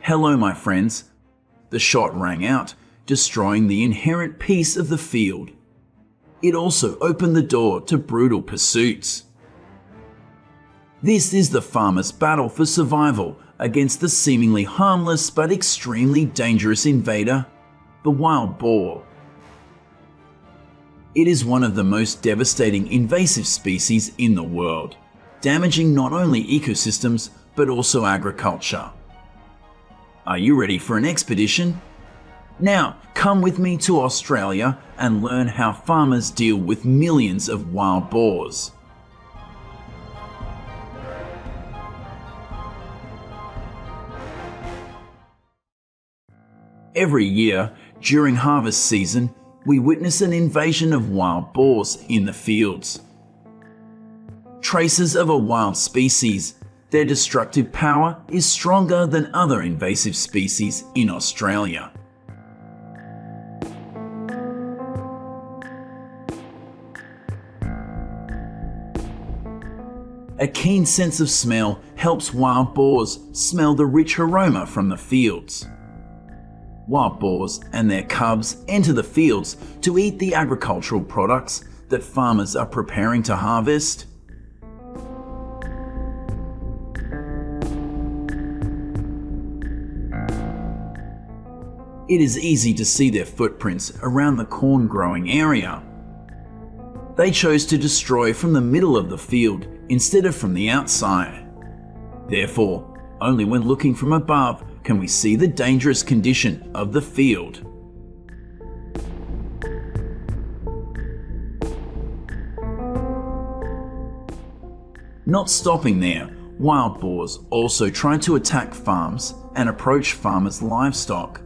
Hello, my friends. The shot rang out, destroying the inherent peace of the field. It also opened the door to brutal pursuits. This is the farmer's battle for survival against the seemingly harmless but extremely dangerous invader, the wild boar. It is one of the most devastating invasive species in the world, damaging not only ecosystems but also agriculture. Are you ready for an expedition? Now, come with me to Australia and learn how farmers deal with millions of wild boars. Every year, during harvest season, we witness an invasion of wild boars in the fields. Traces of a wild species, their destructive power is stronger than other invasive species in Australia. A keen sense of smell helps wild boars smell the rich aroma from the fields. Wild boars and their cubs enter the fields to eat the agricultural products that farmers are preparing to harvest. It is easy to see their footprints around the corn growing area. They chose to destroy from the middle of the field instead of from the outside. Therefore, only when looking from above can we see the dangerous condition of the field. Not stopping there, wild boars also try to attack farms and approach farmers' livestock.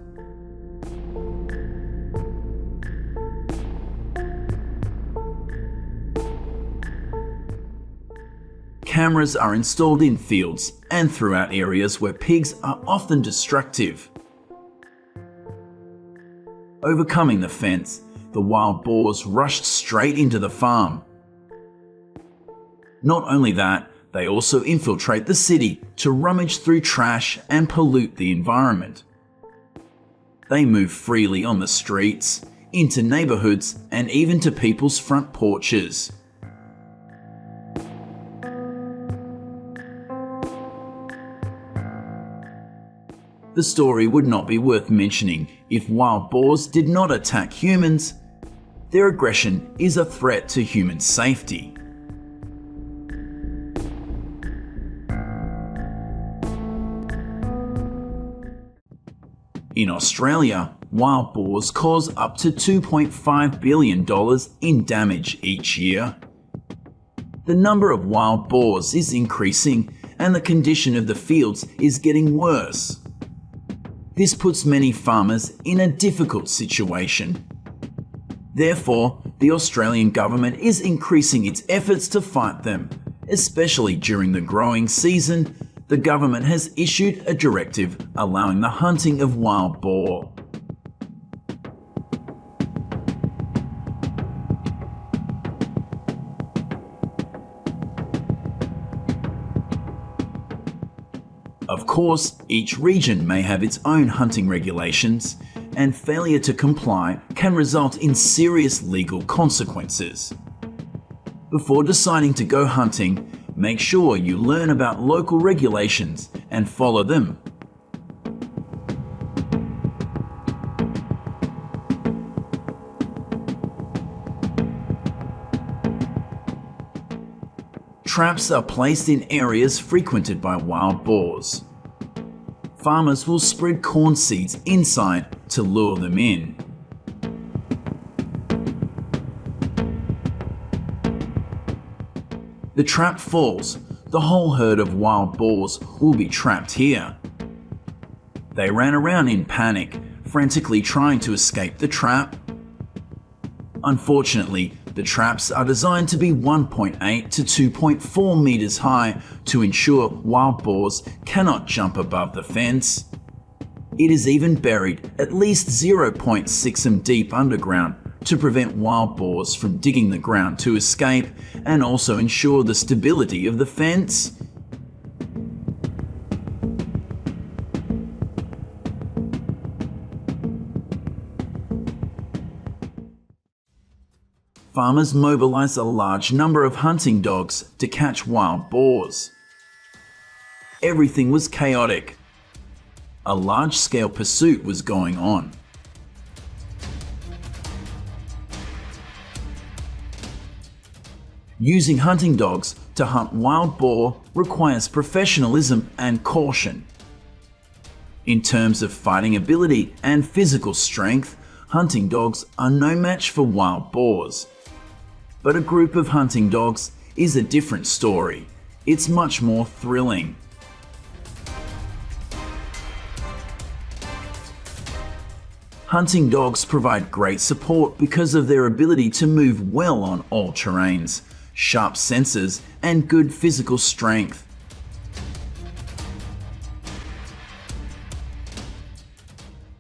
Cameras are installed in fields and throughout areas where pigs are often destructive. Overcoming the fence, the wild boars rushed straight into the farm. Not only that, they also infiltrate the city to rummage through trash and pollute the environment. They move freely on the streets, into neighborhoods, and even to people's front porches. The story would not be worth mentioning if wild boars did not attack humans. Their aggression is a threat to human safety. In Australia, wild boars cause up to $2.5 billion in damage each year. The number of wild boars is increasing and the condition of the fields is getting worse. This puts many farmers in a difficult situation. Therefore, the Australian government is increasing its efforts to fight them. Especially during the growing season, the government has issued a directive allowing the hunting of wild boar. Of course, each region may have its own hunting regulations, and failure to comply can result in serious legal consequences. Before deciding to go hunting, make sure you learn about local regulations and follow them. Traps are placed in areas frequented by wild boars. Farmers will spread corn seeds inside to lure them in. The trap falls, the whole herd of wild boars will be trapped here. They ran around in panic, frantically trying to escape the trap. Unfortunately, the traps are designed to be 1.8 to 2.4 meters high to ensure wild boars cannot jump above the fence. It is even buried at least 0.6 m deep underground to prevent wild boars from digging the ground to escape and also ensure the stability of the fence. farmers mobilized a large number of hunting dogs to catch wild boars. Everything was chaotic. A large-scale pursuit was going on. Using hunting dogs to hunt wild boar requires professionalism and caution. In terms of fighting ability and physical strength, hunting dogs are no match for wild boars. But a group of hunting dogs is a different story. It's much more thrilling. Hunting dogs provide great support because of their ability to move well on all terrains, sharp senses, and good physical strength.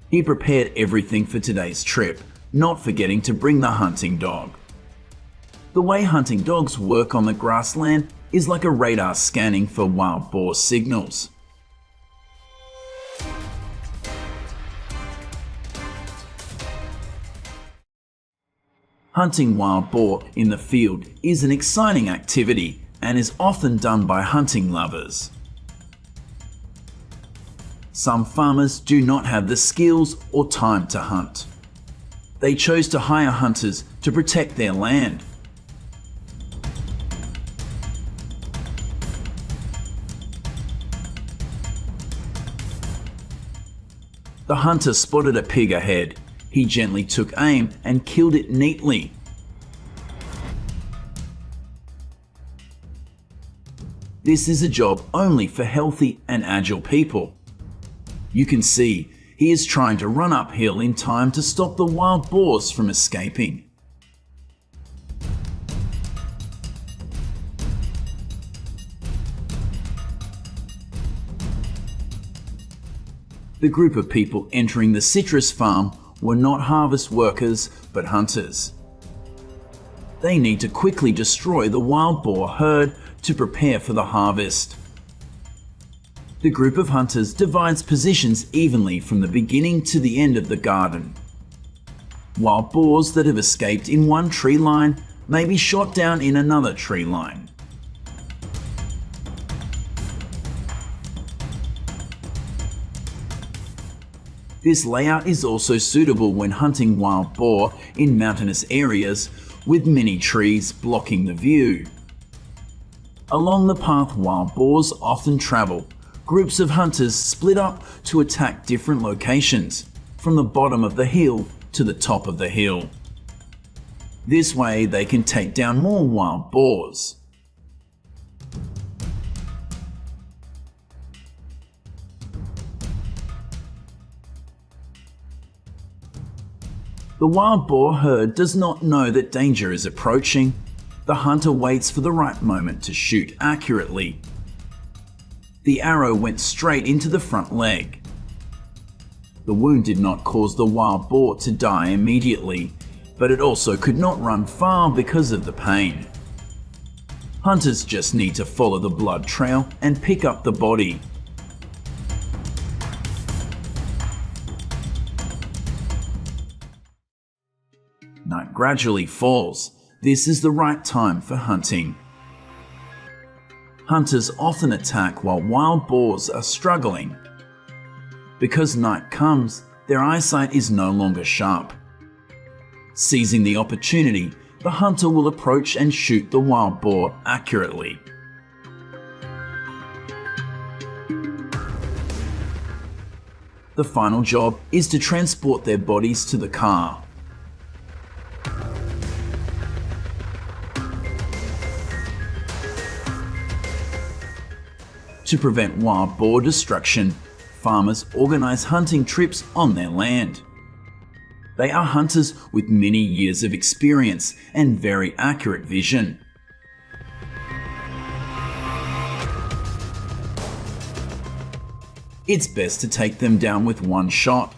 He prepared everything for today's trip, not forgetting to bring the hunting dog. The way hunting dogs work on the grassland is like a radar scanning for wild boar signals. Hunting wild boar in the field is an exciting activity and is often done by hunting lovers. Some farmers do not have the skills or time to hunt. They chose to hire hunters to protect their land. The hunter spotted a pig ahead. He gently took aim and killed it neatly. This is a job only for healthy and agile people. You can see he is trying to run uphill in time to stop the wild boars from escaping. The group of people entering the citrus farm were not harvest workers, but hunters. They need to quickly destroy the wild boar herd to prepare for the harvest. The group of hunters divides positions evenly from the beginning to the end of the garden. Wild boars that have escaped in one tree line may be shot down in another tree line. This layout is also suitable when hunting wild boar in mountainous areas with many trees blocking the view. Along the path wild boars often travel, groups of hunters split up to attack different locations, from the bottom of the hill to the top of the hill. This way they can take down more wild boars. The wild boar herd does not know that danger is approaching. The hunter waits for the right moment to shoot accurately. The arrow went straight into the front leg. The wound did not cause the wild boar to die immediately, but it also could not run far because of the pain. Hunters just need to follow the blood trail and pick up the body. Night gradually falls. This is the right time for hunting. Hunters often attack while wild boars are struggling. Because night comes, their eyesight is no longer sharp. Seizing the opportunity, the hunter will approach and shoot the wild boar accurately. The final job is to transport their bodies to the car. To prevent wild boar destruction, farmers organize hunting trips on their land. They are hunters with many years of experience and very accurate vision. It's best to take them down with one shot,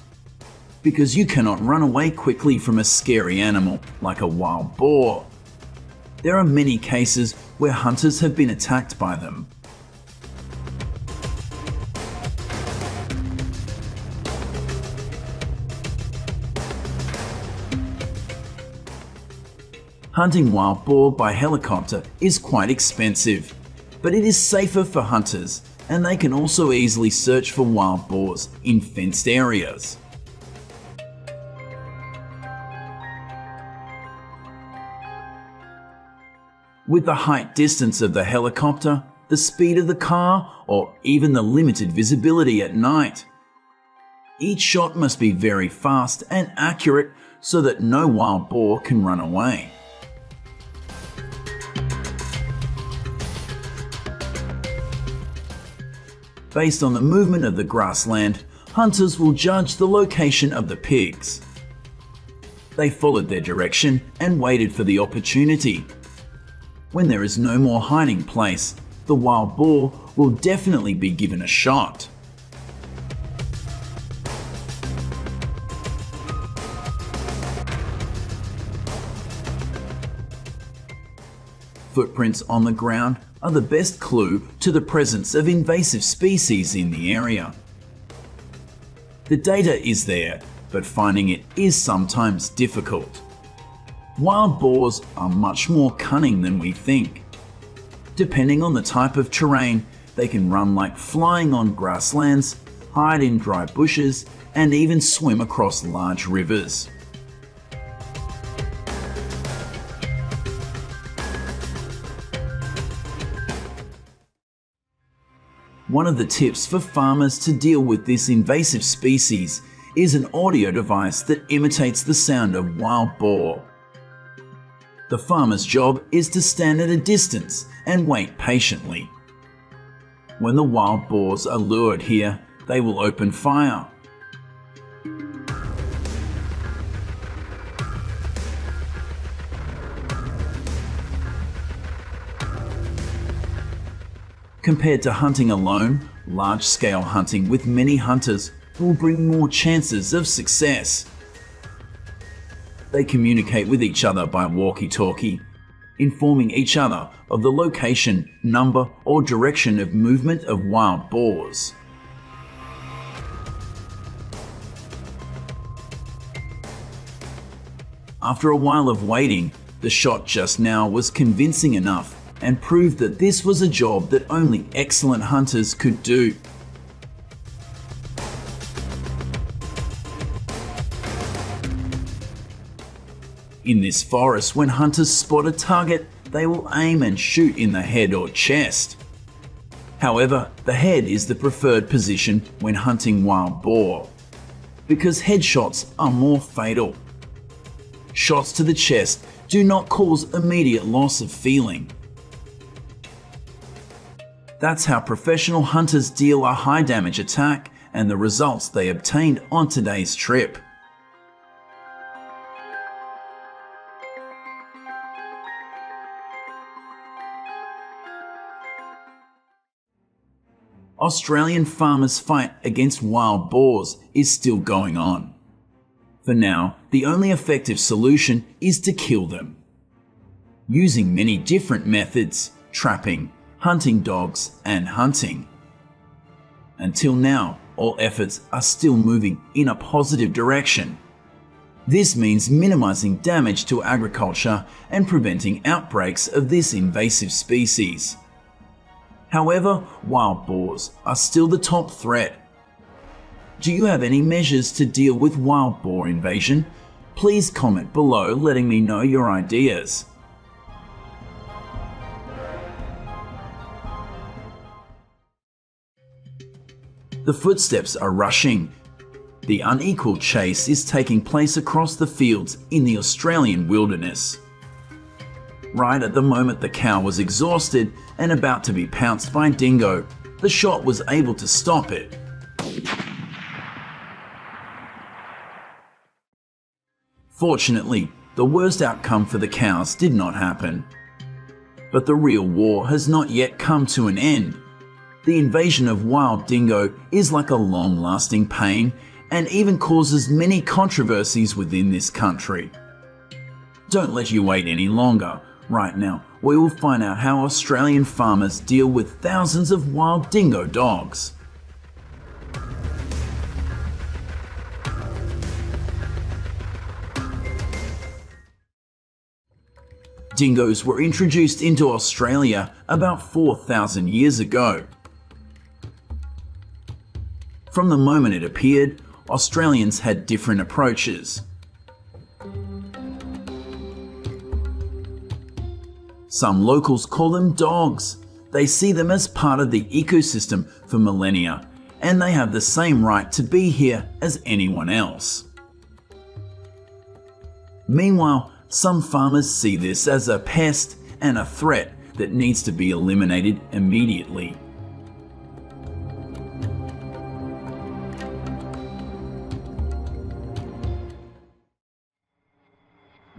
because you cannot run away quickly from a scary animal like a wild boar. There are many cases where hunters have been attacked by them. Hunting wild boar by helicopter is quite expensive, but it is safer for hunters, and they can also easily search for wild boars in fenced areas. With the height distance of the helicopter, the speed of the car, or even the limited visibility at night, each shot must be very fast and accurate so that no wild boar can run away. Based on the movement of the grassland, hunters will judge the location of the pigs. They followed their direction and waited for the opportunity. When there is no more hiding place, the wild boar will definitely be given a shot. Footprints on the ground are the best clue to the presence of invasive species in the area. The data is there, but finding it is sometimes difficult. Wild boars are much more cunning than we think. Depending on the type of terrain, they can run like flying on grasslands, hide in dry bushes, and even swim across large rivers. One of the tips for farmers to deal with this invasive species is an audio device that imitates the sound of wild boar. The farmer's job is to stand at a distance and wait patiently. When the wild boars are lured here, they will open fire. Compared to hunting alone, large-scale hunting with many hunters will bring more chances of success. They communicate with each other by walkie-talkie, informing each other of the location, number, or direction of movement of wild boars. After a while of waiting, the shot just now was convincing enough and proved that this was a job that only excellent hunters could do. In this forest, when hunters spot a target, they will aim and shoot in the head or chest. However, the head is the preferred position when hunting wild boar, because headshots are more fatal. Shots to the chest do not cause immediate loss of feeling. That's how professional hunters deal a high damage attack and the results they obtained on today's trip. Australian farmers' fight against wild boars is still going on. For now, the only effective solution is to kill them. Using many different methods, trapping, hunting dogs, and hunting. Until now, all efforts are still moving in a positive direction. This means minimizing damage to agriculture and preventing outbreaks of this invasive species. However, wild boars are still the top threat. Do you have any measures to deal with wild boar invasion? Please comment below letting me know your ideas. The footsteps are rushing. The unequal chase is taking place across the fields in the Australian wilderness. Right at the moment the cow was exhausted and about to be pounced by dingo, the shot was able to stop it. Fortunately, the worst outcome for the cows did not happen. But the real war has not yet come to an end. The invasion of wild dingo is like a long-lasting pain and even causes many controversies within this country. Don't let you wait any longer. Right now, we will find out how Australian farmers deal with thousands of wild dingo dogs. Dingoes were introduced into Australia about 4,000 years ago. From the moment it appeared, Australians had different approaches. Some locals call them dogs. They see them as part of the ecosystem for millennia, and they have the same right to be here as anyone else. Meanwhile, some farmers see this as a pest and a threat that needs to be eliminated immediately.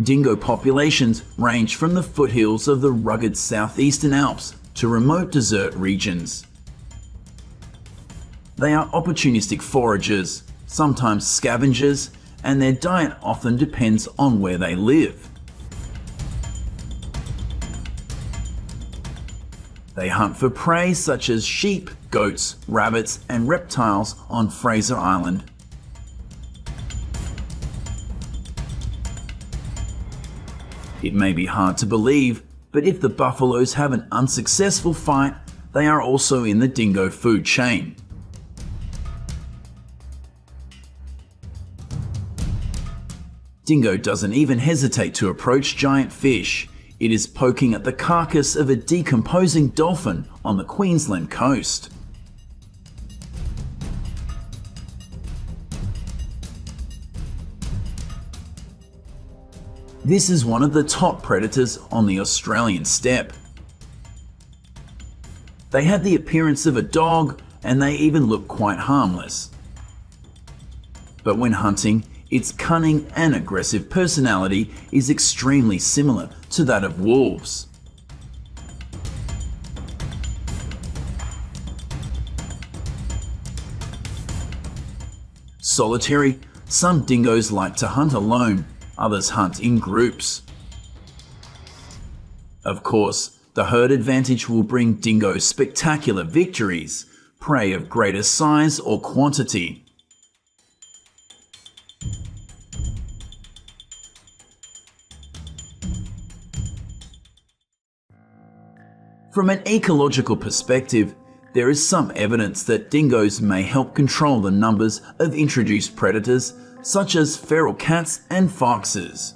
Dingo populations range from the foothills of the rugged southeastern Alps to remote desert regions. They are opportunistic foragers, sometimes scavengers, and their diet often depends on where they live. They hunt for prey such as sheep, goats, rabbits, and reptiles on Fraser Island. It may be hard to believe, but if the buffaloes have an unsuccessful fight, they are also in the dingo food chain. Dingo doesn't even hesitate to approach giant fish. It is poking at the carcass of a decomposing dolphin on the Queensland coast. This is one of the top predators on the Australian steppe. They have the appearance of a dog, and they even look quite harmless. But when hunting, its cunning and aggressive personality is extremely similar to that of wolves. Solitary, some dingoes like to hunt alone, others hunt in groups. Of course, the herd advantage will bring dingoes spectacular victories, prey of greater size or quantity. From an ecological perspective, there is some evidence that dingoes may help control the numbers of introduced predators such as feral cats and foxes.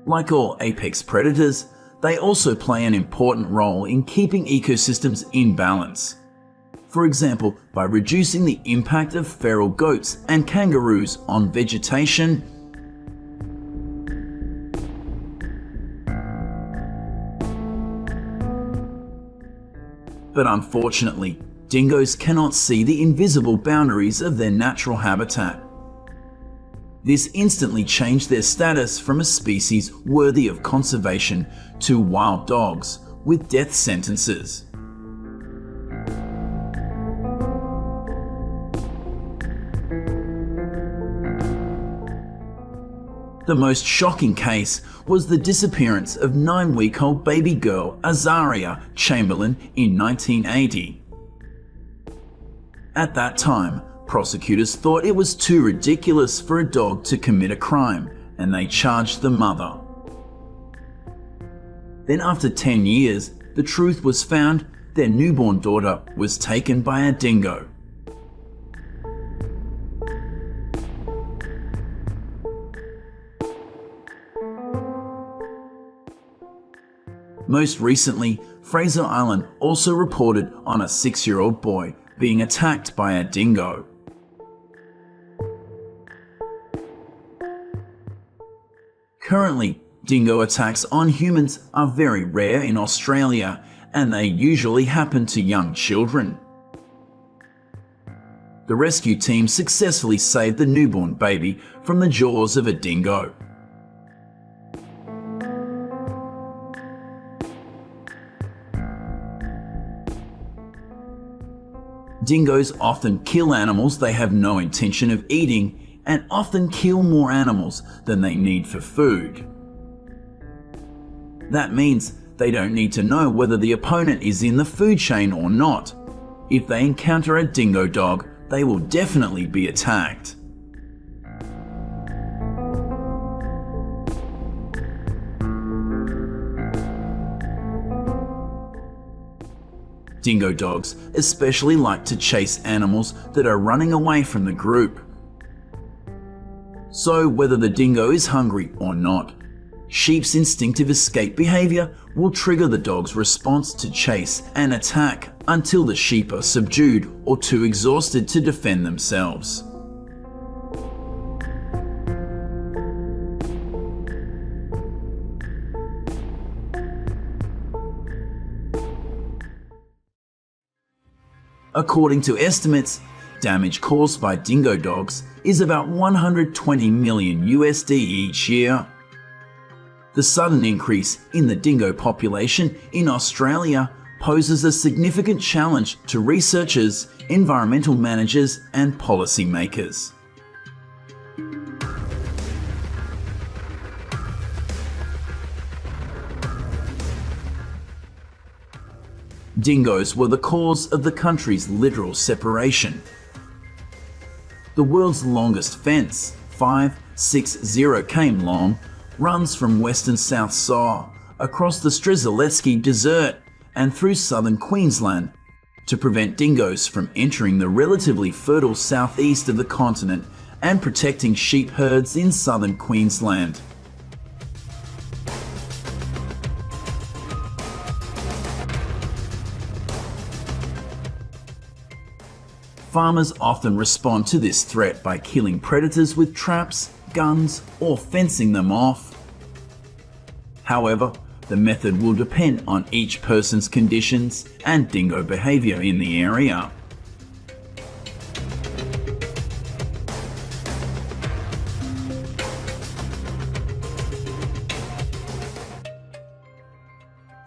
Like all apex predators, they also play an important role in keeping ecosystems in balance. For example, by reducing the impact of feral goats and kangaroos on vegetation, but unfortunately, dingoes cannot see the invisible boundaries of their natural habitat. This instantly changed their status from a species worthy of conservation to wild dogs with death sentences. The most shocking case was the disappearance of 9-week-old baby girl Azaria Chamberlain in 1980. At that time, prosecutors thought it was too ridiculous for a dog to commit a crime, and they charged the mother. Then after 10 years, the truth was found: their newborn daughter was taken by a dingo. Most recently, Fraser Island also reported on a 6-year-old boy being attacked by a dingo. Currently, dingo attacks on humans are very rare in Australia, and they usually happen to young children. The rescue team successfully saved the newborn baby from the jaws of a dingo. Dingoes often kill animals they have no intention of eating, and often kill more animals than they need for food. That means they don't need to know whether the opponent is in the food chain or not. If they encounter a dingo dog, they will definitely be attacked. Dingo dogs especially like to chase animals that are running away from the group. So whether the dingo is hungry or not, sheep's instinctive escape behavior will trigger the dog's response to chase and attack until the sheep are subdued or too exhausted to defend themselves. According to estimates, damage caused by dingo dogs is about 120 million USD each year. The sudden increase in the dingo population in Australia poses a significant challenge to researchers, environmental managers, and policymakers. Dingoes were the cause of the country's literal separation. The world's longest fence, 560 km long, runs from western South Saw across the Strzelecki Desert and through southern Queensland to prevent dingoes from entering the relatively fertile southeast of the continent and protecting sheep herds in southern Queensland. Farmers often respond to this threat by killing predators with traps, guns, or fencing them off. However, the method will depend on each person's conditions and dingo behavior in the area.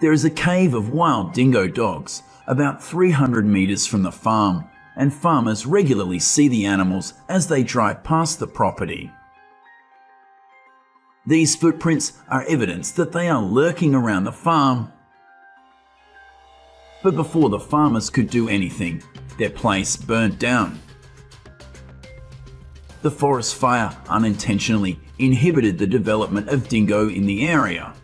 There is a cave of wild dingo dogs about 300 meters from the farm, and farmers regularly see the animals as they drive past the property. These footprints are evidence that they are lurking around the farm. But before the farmers could do anything, their place burned down. The forest fire unintentionally inhibited the development of dingo in the area.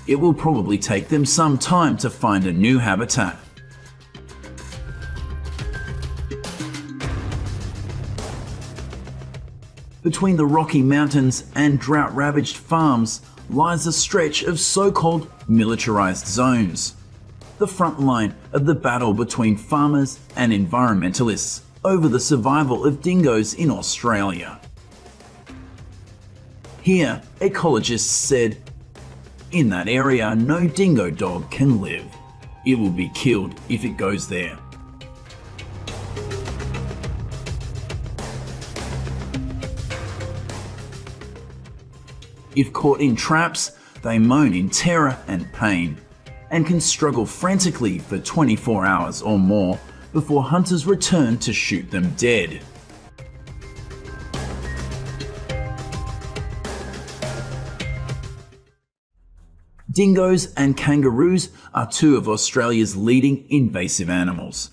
It will probably take them some time to find a new habitat. Between the Rocky Mountains and drought-ravaged farms lies a stretch of so-called militarized zones, the front line of the battle between farmers and environmentalists over the survival of dingoes in Australia. Here, ecologists said, "In that area, no dingo dog can live. It will be killed if it goes there." If caught in traps, they moan in terror and pain, and can struggle frantically for 24 hours or more before hunters return to shoot them dead. Dingoes and kangaroos are two of Australia's leading invasive animals.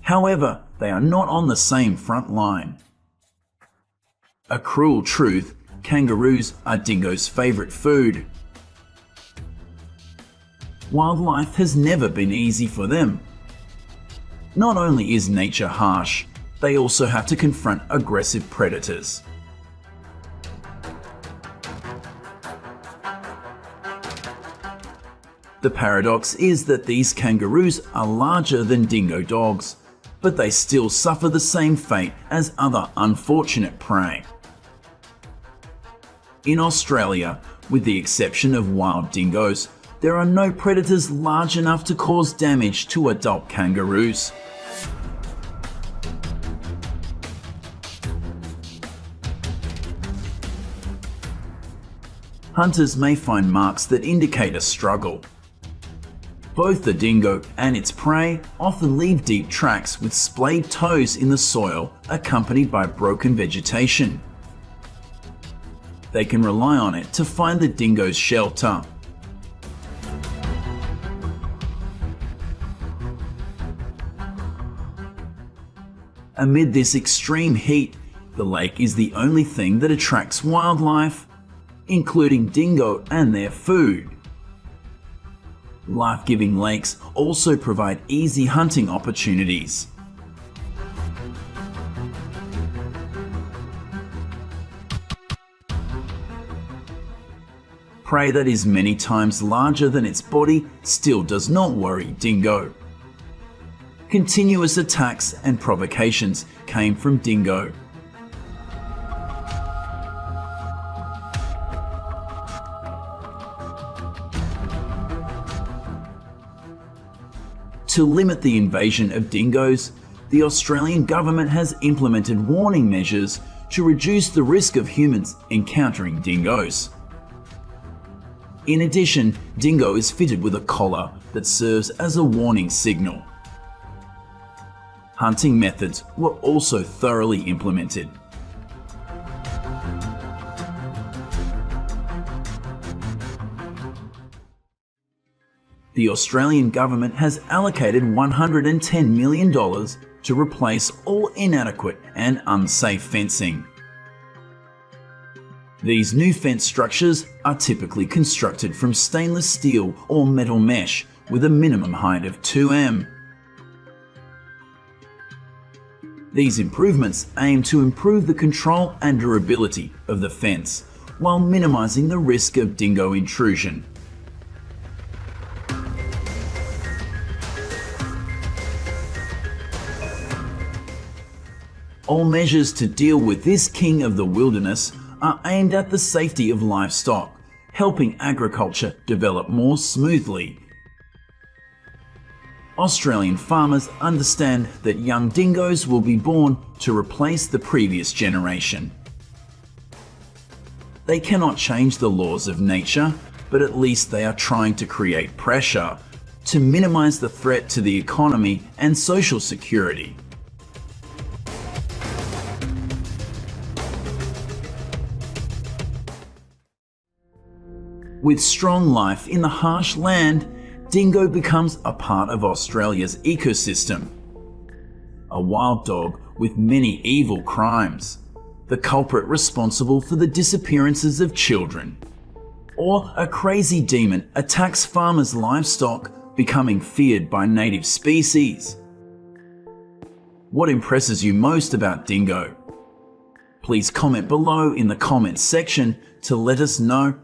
However, they are not on the same front line. A cruel truth: kangaroos are dingoes' favourite food. Wildlife has never been easy for them. Not only is nature harsh, they also have to confront aggressive predators. The paradox is that these kangaroos are larger than dingo dogs, but they still suffer the same fate as other unfortunate prey. In Australia, with the exception of wild dingoes, there are no predators large enough to cause damage to adult kangaroos. Hunters may find marks that indicate a struggle. Both the dingo and its prey often leave deep tracks with splayed toes in the soil, accompanied by broken vegetation. They can rely on it to find the dingo's shelter. Amid this extreme heat, the lake is the only thing that attracts wildlife, including dingo and their food. Life-giving lakes also provide easy hunting opportunities. Prey that is many times larger than its body still does not worry dingo. Continuous attacks and provocations came from dingo. To limit the invasion of dingoes, the Australian government has implemented warning measures to reduce the risk of humans encountering dingoes. In addition, dingo is fitted with a collar that serves as a warning signal. Hunting methods were also thoroughly implemented. The Australian government has allocated $110 million to replace all inadequate and unsafe fencing. These new fence structures are typically constructed from stainless steel or metal mesh with a minimum height of 2 m. These improvements aim to improve the control and durability of the fence while minimizing the risk of dingo intrusion. All measures to deal with this king of the wilderness are aimed at the safety of livestock, helping agriculture develop more smoothly. Australian farmers understand that young dingoes will be born to replace the previous generation. They cannot change the laws of nature, but at least they are trying to create pressure to minimize the threat to the economy and social security. With strong life in the harsh land, dingo becomes a part of Australia's ecosystem. A wild dog with many evil crimes, the culprit responsible for the disappearances of children, or a crazy demon attacks farmers' livestock, becoming feared by native species. What impresses you most about dingo? Please comment below in the comments section to let us know.